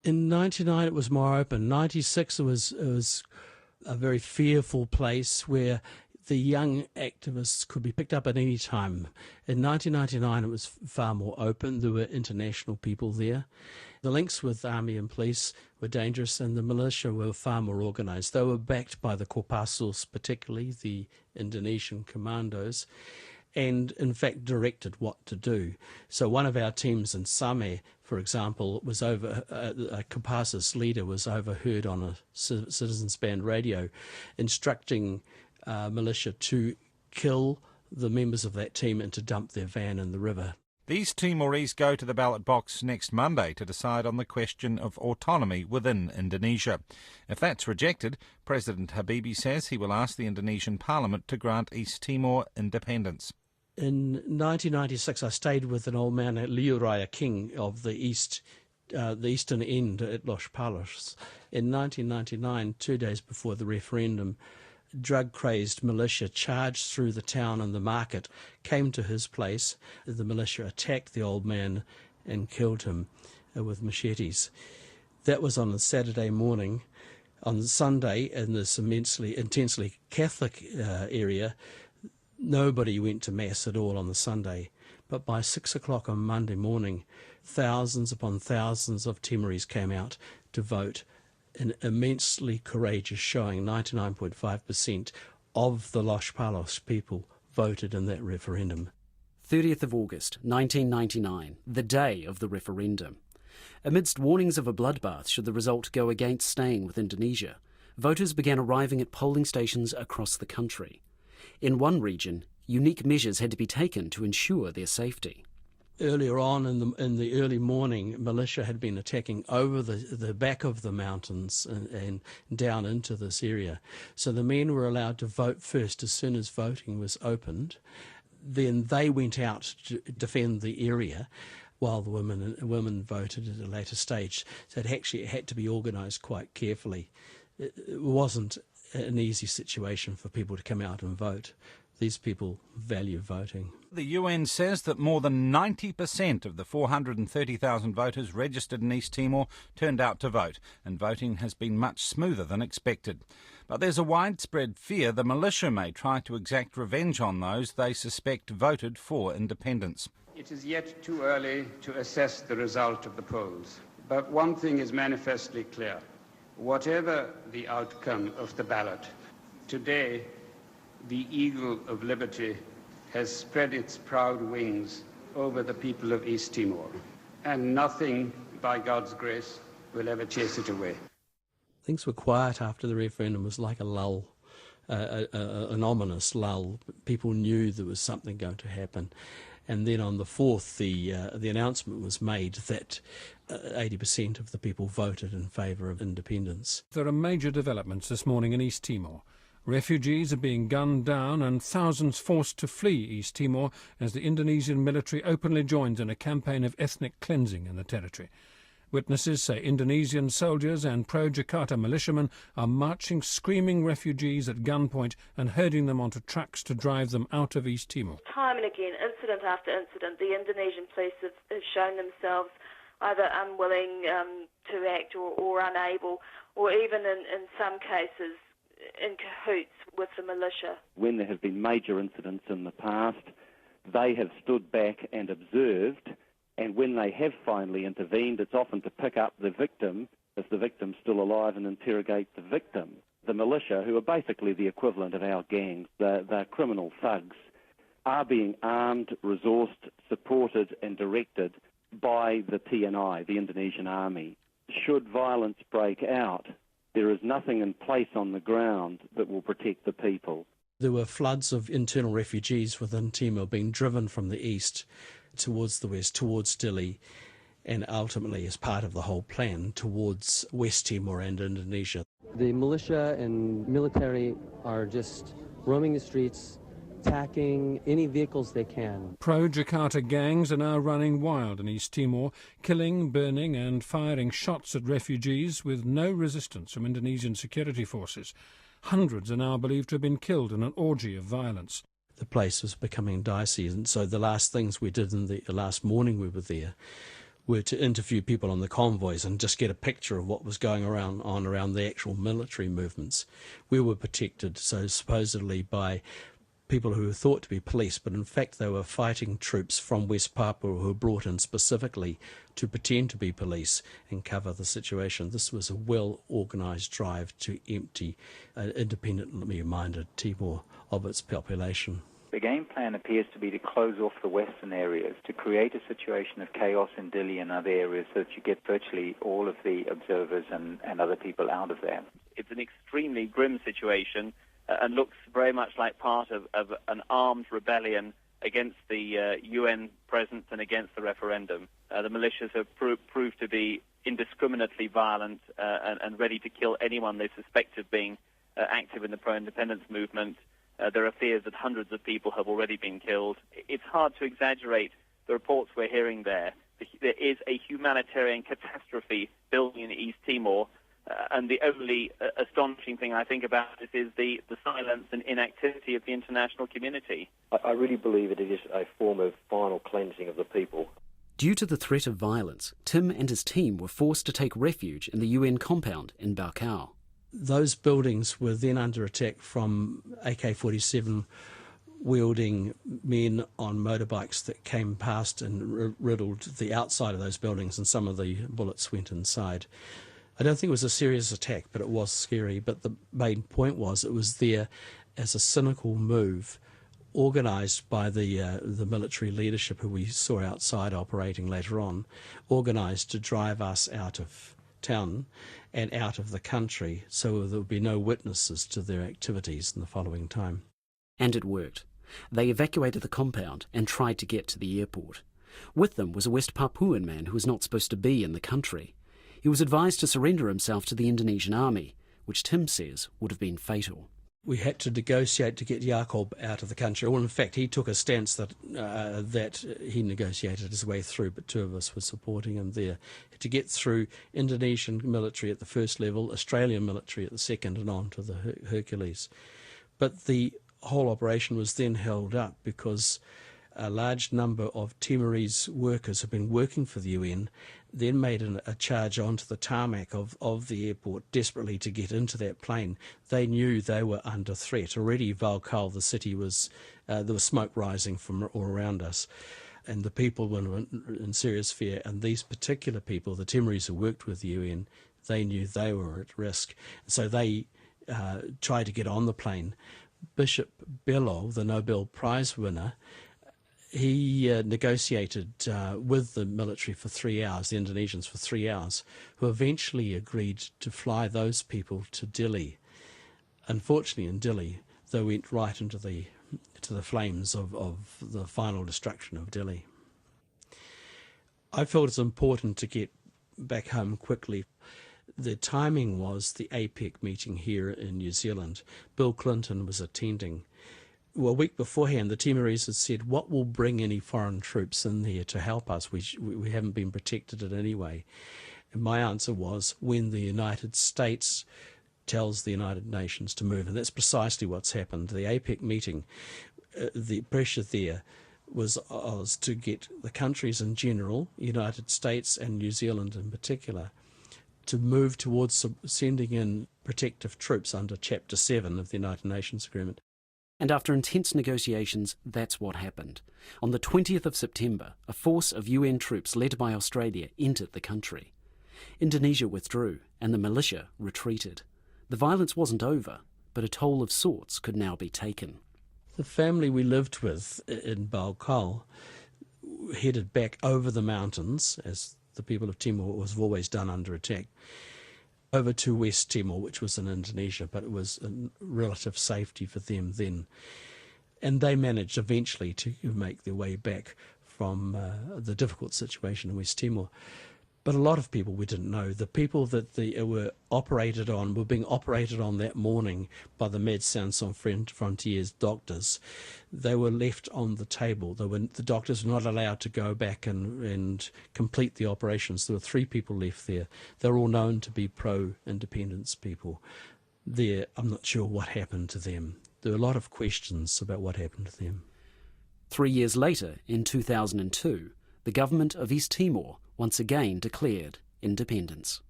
In 99 it was more open. 96 it was a very fearful place where the young activists could be picked up at any time. In 1999 it was far more open. There were international people there. The links with army and police were dangerous, and the militia were far more organised. They were backed by the Kopassus, particularly the Indonesian commandos, and in fact directed what to do. So one of our teams in Same, for example, was a Kopassus leader was overheard on a citizens band radio instructing militia to kill the members of that team and to dump their van in the river. The East Timorese go to the ballot box next Monday to decide on the question of autonomy within Indonesia. If that's rejected, President Habibie says he will ask the Indonesian Parliament to grant East Timor independence. In 1996, I stayed with an old man, Liu Raya King, of the eastern end at Los Palos. In 1999, 2 days before the referendum, drug-crazed militia charged through the town and the market, came to his place. The militia attacked the old man and killed him with machetes. That was on a Saturday morning. On Sunday, in this intensely Catholic area, nobody went to Mass at all on the Sunday. But by 6 o'clock on Monday morning, thousands upon thousands of Timorese came out to vote. An immensely courageous showing. 99.5% of the Los Palos people voted in that referendum. 30th of August, 1999, the day of the referendum. Amidst warnings of a bloodbath should the result go against staying with Indonesia, voters began arriving at polling stations across the country. In one region, unique measures had to be taken to ensure their safety. Earlier on in the early morning, militia had been attacking over the back of the mountains and down into this area. So the men were allowed to vote first as soon as voting was opened. Then they went out to defend the area while the women voted at a later stage. So it actually had to be organised quite carefully. It wasn't an easy situation for people to come out and vote. These people value voting. The UN says that more than 90% of the 430,000 voters registered in East Timor turned out to vote, and voting has been much smoother than expected. But there's a widespread fear the militia may try to exact revenge on those they suspect voted for independence. It is yet too early to assess the result of the polls, but one thing is manifestly clear. Whatever the outcome of the ballot, today the eagle of liberty has spread its proud wings over the people of East Timor, and nothing, by God's grace, will ever chase it away. Things were quiet after the referendum. It was like a lull, an ominous lull. People knew there was something going to happen. And then on the 4th, the announcement was made that 80% of the people voted in favour of independence. There are major developments this morning in East Timor. Refugees are being gunned down and thousands forced to flee East Timor as the Indonesian military openly joins in a campaign of ethnic cleansing in the territory. Witnesses say Indonesian soldiers and pro-Jakarta militiamen are marching screaming refugees at gunpoint and herding them onto trucks to drive them out of East Timor. Time and again, incident after incident, the Indonesian police have shown themselves either unwilling to act or unable, or even in some cases in cahoots with the militia. When there have been major incidents in the past, they have stood back and observed, and when they have finally intervened, it's often to pick up the victim, if the victim's still alive, and interrogate the victim. The militia, who are basically the equivalent of our gangs, they're criminal thugs, are being armed, resourced, supported and directed by the TNI, the Indonesian army. Should violence break out, there is nothing in place on the ground that will protect the people. There were floods of internal refugees within Timor being driven from the east towards the west, towards Dili, and ultimately, as part of the whole plan, towards West Timor and Indonesia. The militia and military are just roaming the streets, attacking any vehicles they can. Pro-Jakarta gangs are now running wild in East Timor, killing, burning and firing shots at refugees with no resistance from Indonesian security forces. Hundreds are now believed to have been killed in an orgy of violence. The place was becoming dicey, and so the last things we did the last morning we were there were to interview people on the convoys and just get a picture of what was going around the actual military movements. We were protected, so supposedly by people who were thought to be police, but in fact they were fighting troops from West Papua who were brought in specifically to pretend to be police and cover the situation. This was a well-organised drive to empty an independently minded Timor of its population. The game plan appears to be to close off the western areas, to create a situation of chaos in Dili and other areas so that you get virtually all of the observers and other people out of there. It's an extremely grim situation and looks very much like part of an armed rebellion against the UN presence and against the referendum. The militias have proved to be indiscriminately violent and ready to kill anyone they suspect of being active in the pro-independence movement. There are fears that hundreds of people have already been killed. It's hard to exaggerate the reports we're hearing there. There is a humanitarian catastrophe building in East Timor, and the only astonishing thing I think about this is the silence and inactivity of the international community. I really believe it is a form of final cleansing of the people. Due to the threat of violence, Tim and his team were forced to take refuge in the UN compound in Baucau. Those buildings were then under attack from AK-47 wielding men on motorbikes that came past and riddled the outside of those buildings, and some of the bullets went inside. I don't think it was a serious attack, but it was scary. But the main point was it was there as a cynical move organised by the military leadership who we saw outside operating later on, organised to drive us out of town and out of the country so there would be no witnesses to their activities in the following time. And it worked. They evacuated the compound and tried to get to the airport. With them was a West Papuan man who was not supposed to be in the country. He was advised to surrender himself to the Indonesian army, which Tim says would have been fatal. We had to negotiate to get Jacob out of the country. Well, in fact, he took a stance that he negotiated his way through, but two of us were supporting him there. To get through Indonesian military at the first level, Australian military at the second, and on to the Hercules. But the whole operation was then held up because a large number of Timorese workers who've been working for the UN then made a charge onto the tarmac of the airport desperately to get into that plane. They knew they were under threat. Already Baucau, the city, was there was smoke rising from all around us, and the people were in serious fear. And these particular people, the Timorese who worked with the UN, they knew they were at risk. So they tried to get on the plane. Bishop Bello, the Nobel Prize winner, he negotiated with the military for 3 hours, the Indonesians for 3 hours, who eventually agreed to fly those people to Dili. Unfortunately, in Dili, they went right into the flames of the final destruction of Dili. I felt it's important to get back home quickly. The timing was the APEC meeting here in New Zealand. Bill Clinton was attending. Well, a week beforehand, the Timorese had said, what will bring any foreign troops in there to help us? We haven't been protected in any way. And my answer was, when the United States tells the United Nations to move. And that's precisely what's happened. The APEC meeting, the pressure there was to get the countries in general, United States and New Zealand in particular, to move towards sending in protective troops under Chapter 7 of the United Nations Agreement. And after intense negotiations, that's what happened. On the 20th of September, a force of UN troops led by Australia entered the country. Indonesia withdrew, and the militia retreated. The violence wasn't over, but a toll of sorts could now be taken. The family we lived with in Baucau headed back over the mountains, as the people of Timor have always done under attack, over to West Timor, which was in Indonesia, but it was in relative safety for them then. And they managed eventually to make their way back from the difficult situation in West Timor. But a lot of people we didn't know. The people that were being operated on that morning by the Médecins Sans Frontières doctors. They were left on the table. The doctors were not allowed to go back and complete the operations. There were 3 people left there. They were all known to be pro-independence people. I'm not sure what happened to them. There were a lot of questions about what happened to them. 3 years later, in 2002, the government of East Timor once again declared independence.